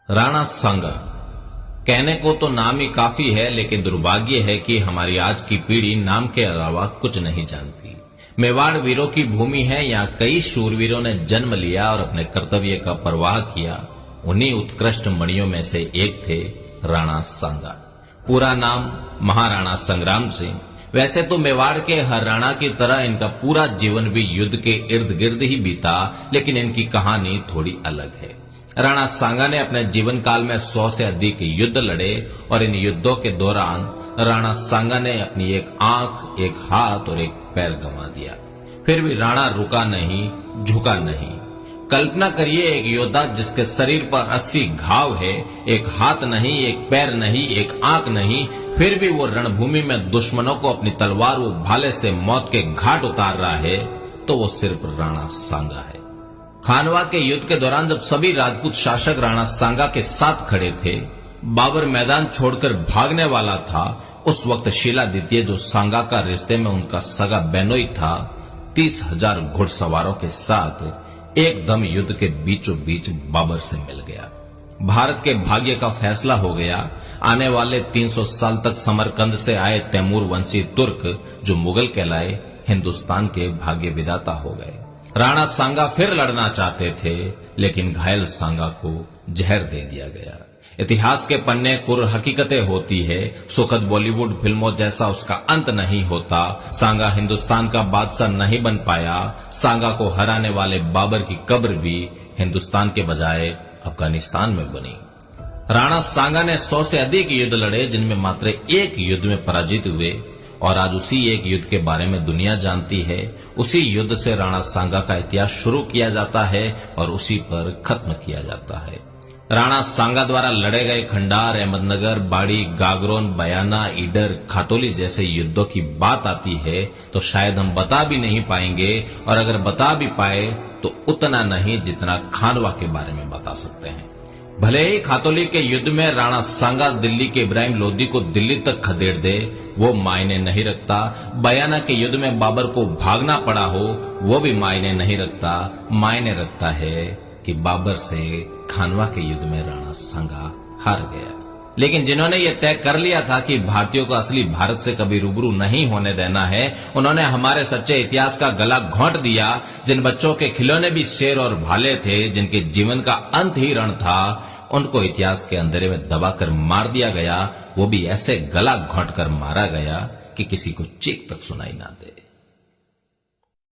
राणा सांगा। कहने को तो नाम ही काफी है, लेकिन दुर्भाग्य है कि हमारी आज की पीढ़ी नाम के अलावा कुछ नहीं जानती। मेवाड़ वीरों की भूमि है। यहाँ कई शूरवीरों ने जन्म लिया और अपने कर्तव्य का परवाह किया। उन्हीं उत्कृष्ट मणियों में से एक थे राणा सांगा। पूरा नाम महाराणा संग्राम सिंह। वैसे तो मेवाड़ के हर राणा की तरह इनका पूरा जीवन भी युद्ध के इर्द गिर्द ही बीता, लेकिन इनकी कहानी थोड़ी अलग है। राणा सांगा ने अपने जीवन काल में 100 से अधिक युद्ध लड़े और इन युद्धों के दौरान राणा सांगा ने अपनी एक आंख, एक हाथ और एक पैर गंवा दिया। फिर भी राणा रुका नहीं, झुका नहीं। कल्पना करिए, एक योद्धा जिसके शरीर पर 80 घाव है, एक हाथ नहीं, एक पैर नहीं, एक आंख नहीं, फिर भी वो रणभूमि में दुश्मनों को अपनी तलवार व भाले से मौत के घाट उतार रहा है, तो वो सिर्फ राणा सांगा है। खानवा के युद्ध के दौरान जब सभी राजपूत शासक राणा सांगा के साथ खड़े थे, बाबर मैदान छोड़कर भागने वाला था, उस वक्त शीला द्वितीय, जो सांगा का रिश्ते में उनका सगा बेनोई था, 30,000 घुड़सवारों के साथ एकदम युद्ध के बीचों बीच बाबर से मिल गया। भारत के भाग्य का फैसला हो गया। आने वाले 300 साल तक समरकंद से आए तैमूर वंशी तुर्क, जो मुगल कहलाए, हिंदुस्तान के भाग्य विधाता हो गए। राणा सांगा फिर लड़ना चाहते थे, लेकिन घायल सांगा को जहर दे दिया गया। इतिहास के पन्ने कुर हकीकतें होती है। सुखद बॉलीवुड फिल्मों जैसा उसका अंत नहीं होता। सांगा हिंदुस्तान का बादशाह नहीं बन पाया। सांगा को हराने वाले बाबर की कब्र भी हिंदुस्तान के बजाय अफगानिस्तान में बनी। राणा सांगा ने 100 से अधिक युद्ध लड़े, जिनमें मात्र एक युद्ध में पराजित हुए, और आज उसी एक युद्ध के बारे में दुनिया जानती है। उसी युद्ध से राणा सांगा का इतिहास शुरू किया जाता है और उसी पर खत्म किया जाता है। राणा सांगा द्वारा लड़े गए खंडार, अहमदनगर, बाड़ी, गागरोन, बयाना, ईडर, खातोली जैसे युद्धों की बात आती है तो शायद हम बता भी नहीं पाएंगे, और अगर बता भी पाए तो उतना नहीं जितना खानवा के बारे में बता सकते हैं। भले ही खातोली के युद्ध में राणा सांगा दिल्ली के इब्राहिम लोदी को दिल्ली तक खदेड़ दे, वो मायने नहीं रखता। बयाना के युद्ध में बाबर को भागना पड़ा हो, वो भी मायने नहीं रखता। मायने रखता है कि बाबर से खानवा के युद्ध में राणा सांगा हार गया। लेकिन जिन्होंने ये तय कर लिया था कि भारतीयों को असली भारत से कभी रूबरू नहीं होने देना है, उन्होंने हमारे सच्चे इतिहास का गला घोंट दिया। जिन बच्चों के खिलौने भी शेर और भाले थे, जिनके जीवन का अंत ही रण था, उनको इतिहास के अंधेरे में दबाकर मार दिया गया। वो भी ऐसे गला घोंट कर मारा गया कि किसी को चीख तक सुनाई ना दे।